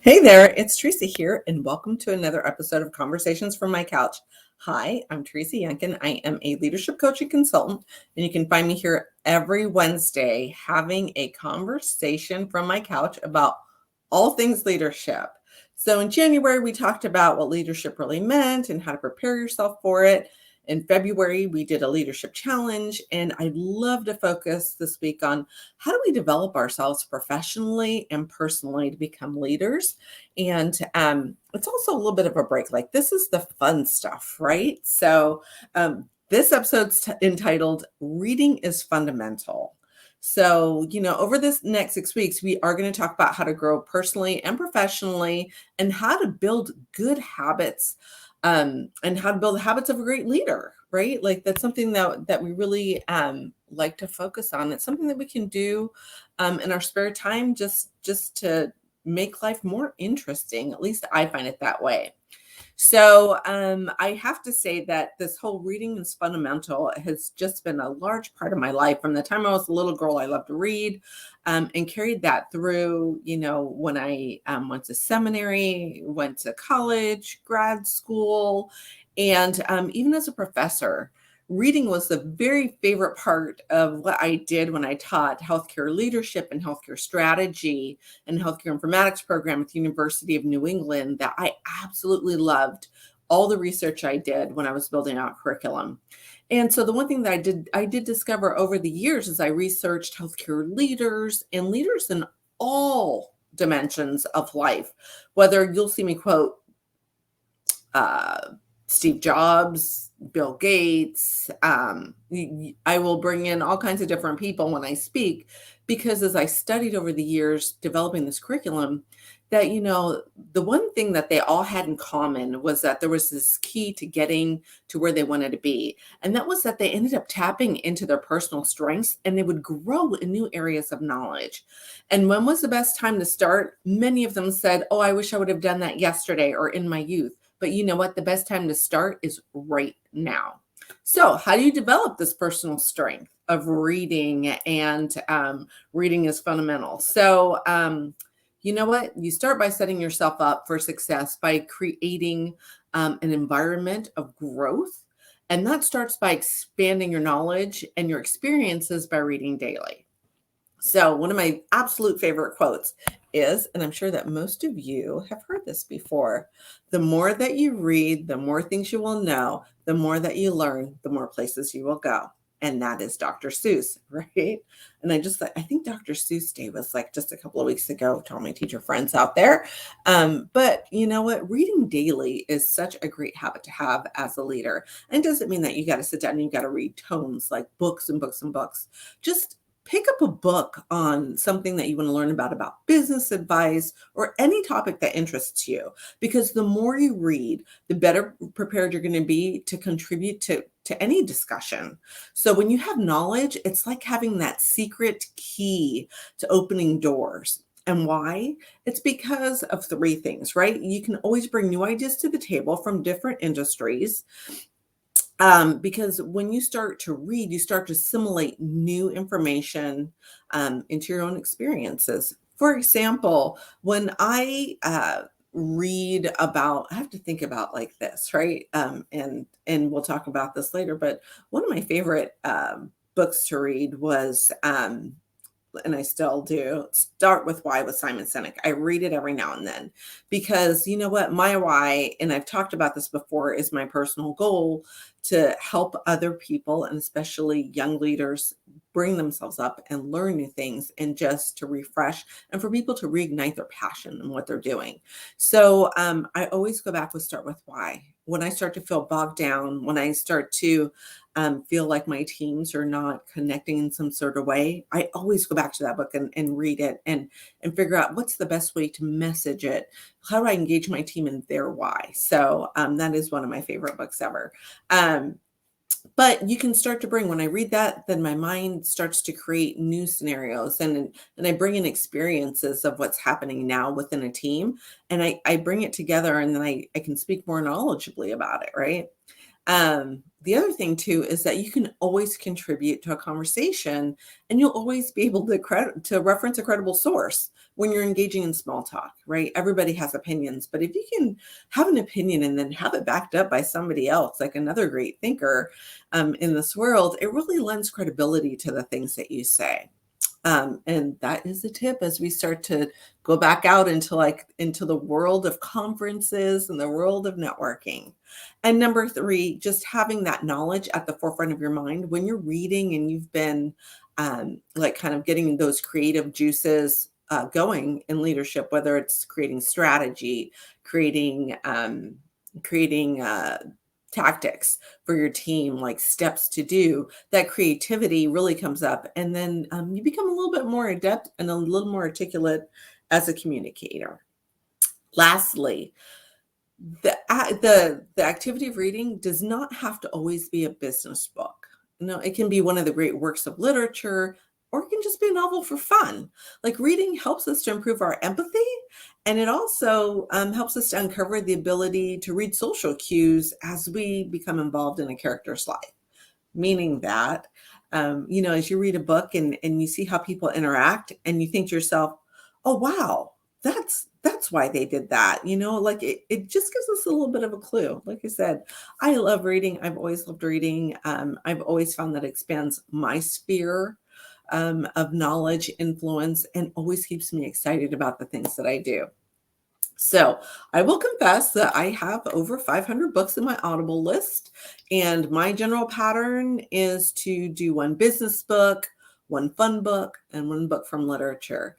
Hey there, it's Teresa here, and welcome to another episode of Conversations from My Couch. Hi, I'm Teresa Yankin. I am a leadership coach and consultant, and you can find me here every Wednesday having a conversation from my couch about all things leadership. So in January, we talked about what leadership really meant and how to prepare yourself for it. In February, we did a leadership challenge, and I'd love to focus this week on how do we develop ourselves professionally and personally to become leaders. And it's also a little bit of a break. Like, this is the fun stuff, right? So this episode's entitled Reading is Fundamental. So, over this next 6 weeks, we are going to talk about how to grow personally and professionally and how to build good habits, and how to build the habits of a great leader, right? Like, that's something that we really like to focus on. It's something that we can do in our spare time, just to make life more interesting. At least I find it that way. So I have to say that this whole reading is fundamental has just been a large part of my life. From the time I was a little girl, I loved to read, and carried that through, when I went to seminary, went to college, grad school, and even as a professor. Reading was the very favorite part of what I did when I taught healthcare leadership and healthcare strategy and healthcare informatics program at the University of New England, that I absolutely loved all the research I did when I was building out curriculum. And so the one thing that I did discover over the years as I researched healthcare leaders and leaders in all dimensions of life, whether you'll see me quote Steve Jobs, Bill Gates. I will bring in all kinds of different people when I speak, because as I studied over the years developing this curriculum, that, the one thing that they all had in common was that there was this key to getting to where they wanted to be. And that was that they ended up tapping into their personal strengths and they would grow in new areas of knowledge. And when was the best time to start? Many of them said, oh, I wish I would have done that yesterday or in my youth. But you know what? The best time to start is right now. So how do you develop this personal strength of reading? And reading is fundamental. So you know what? You start by setting yourself up for success by creating an environment of growth. And that starts by expanding your knowledge and your experiences by reading daily. So one of my absolute favorite quotes is, and I'm sure that most of you have heard this before, the more that you read, the more things you will know, the more that you learn, the more places you will go. And that is Dr. Seuss, right? And I think Dr. Seuss Day was like just a couple of weeks ago to all my teacher friends out there. But you know what? Reading daily is such a great habit to have as a leader. And it doesn't mean that you got to sit down and you got to read tomes like books and books and books. Just pick up a book on something that you want to learn about business advice or any topic that interests you, because the more you read, the better prepared you're going to be to contribute to any discussion. So when you have knowledge, it's like having that secret key to opening doors. And why? It's because of three things, right? You can always bring new ideas to the table from different industries. Because when you start to read, you start to assimilate new information into your own experiences. For example, when I read about, I have to think about like this, right? And we'll talk about this later. But one of my favorite books to read was, and I still do, Start with Why with Simon Sinek. I read it every now and then because you know what? My why, and I've talked about this before, is my personal goal to help other people, and especially young leaders, bring themselves up and learn new things, and just to refresh and for people to reignite their passion in what they're doing. So I always go back with Start with Why. When I start to feel bogged down, when I start to feel like my teams are not connecting in some sort of way, I always go back to that book and read it and figure out what's the best way to message it. How do I engage my team in their why? So that is one of my favorite books ever. But you can start to bring, when I read that, then my mind starts to create new scenarios and I bring in experiences of what's happening now within a team. And I bring it together, and then I can speak more knowledgeably about it, right? the other thing too is that you can always contribute to a conversation, and you'll always be able to reference a credible source when you're engaging in small talk, right? Everybody has opinions, but if you can have an opinion and then have it backed up by somebody else, like another great thinker in this world, it really lends credibility to the things that you say. And that is a tip as we start to go back out into the world of conferences and the world of networking. And number three, just having that knowledge at the forefront of your mind when you're reading and you've been like kind of getting those creative juices going in leadership, whether it's creating strategy, creating tactics for your team, like steps to do, that creativity really comes up. And then you become a little bit more adept and a little more articulate as a communicator. Lastly, the activity of reading does not have to always be a business book. No, it can be one of the great works of literature, or it can just be a novel for fun. Like reading helps us to improve our empathy, and it also helps us to uncover the ability to read social cues as we become involved in a character's life. Meaning that, as you read a book and you see how people interact, and you think to yourself, oh, wow, that's why they did that. Like it just gives us a little bit of a clue. Like I said, I love reading. I've always loved reading. I've always found that it expands my sphere of knowledge, influence, and always keeps me excited about the things that I do. So I will confess that I have over 500 books in my Audible list, and my general pattern is to do one business book, one fun book, and one book from literature.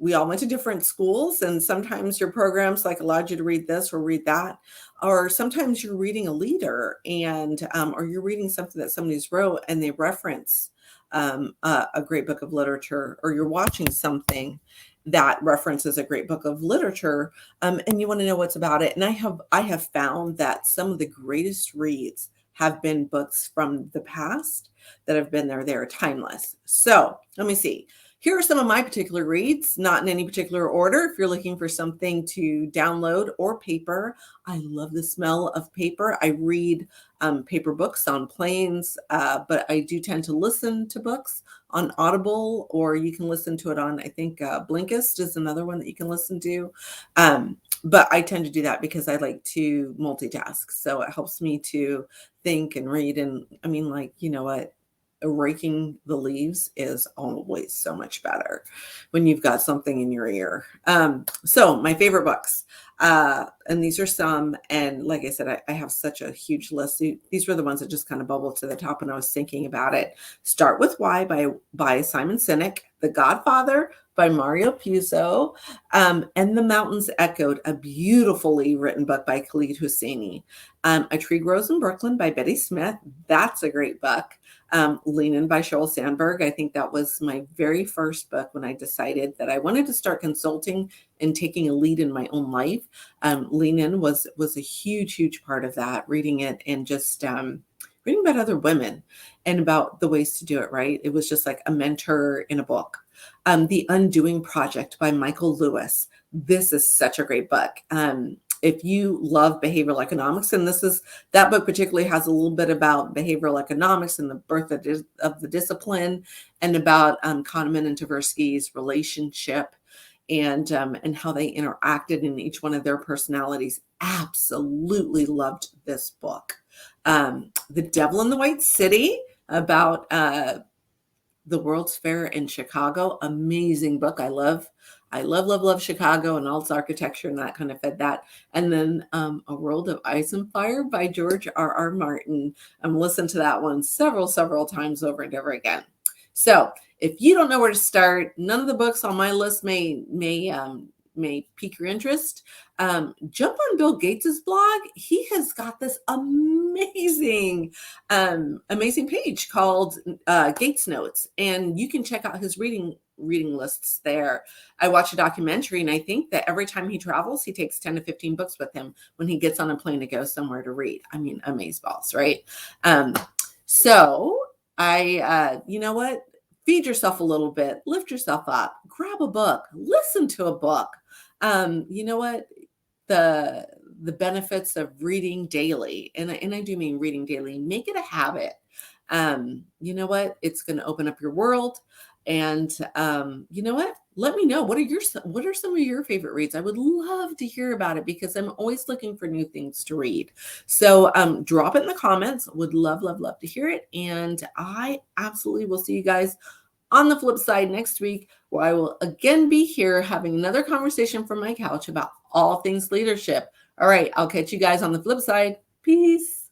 We all went to different schools, and sometimes your programs like allowed you to read this or read that, or sometimes you're reading a leader and or you're reading something that somebody's wrote and they reference a great book of literature, or you're watching something that references a great book of literature, and you want to know what's about it. And I have found that some of the greatest reads have been books from the past that have been there. They're timeless. So let me see. Here are some of my particular reads, not in any particular order. If you're looking for something to download or paper, I love the smell of paper. I read paper books on planes, but I do tend to listen to books on Audible, or you can listen to it on, I think Blinkist is another one that you can listen to. But I tend to do that because I like to multitask. So it helps me to think and read. And I mean, like, you know what? Raking the leaves is always so much better when you've got something in your ear. So my favorite books, and these are some, and like I said, I have such a huge list. These were the ones that just kind of bubbled to the top when I was thinking about it. Start With Why by Simon Sinek, The Godfather by Mario Puzo, and The Mountains Echoed, a beautifully written book by Khalid Hosseini. A Tree Grows in Brooklyn by Betty Smith. That's a great book. Lean In by Sheryl Sandberg. I think that was my very first book when I decided that I wanted to start consulting and taking a lead in my own life. Lean In was a huge, huge part of that, reading it and just reading about other women and about the ways to do it right. It was just like a mentor in a book. The Undoing Project by Michael Lewis. This is such a great book. If you love behavioral economics, and that book particularly has a little bit about behavioral economics and the birth of the discipline, and about Kahneman and Tversky's relationship, and how they interacted in each one of their personalities. Absolutely loved this book. The Devil in the White City, about the World's Fair in Chicago. Amazing book. I love Chicago and all its architecture, and that kind of fed that. And then A World of Ice and Fire by George R.R. Martin. I'm listened to that one several times over and over again. So if you don't know where to start, none of the books on my list may pique your interest. Jump on Bill Gates's blog. He has got this amazing page called Gates Notes, and you can check out his reading lists there. I watch a documentary, and I think that every time he travels, he takes 10 to 15 books with him when he gets on a plane to go somewhere to read. I mean, amazeballs, right? So you know what? Feed yourself a little bit, lift yourself up, grab a book, listen to a book. You know what? The the benefits of reading daily. And I do mean reading daily. Make it a habit. You know what? It's going to open up your world. And you know what? Let me know, what are some of your favorite reads? I would love to hear about it because I'm always looking for new things to read. So drop it in the comments. Would love, love, love to hear it. And I absolutely will see you guys on the flip side next week, where I will again be here having another conversation from my couch about all things leadership. All right, I'll catch you guys on the flip side. Peace.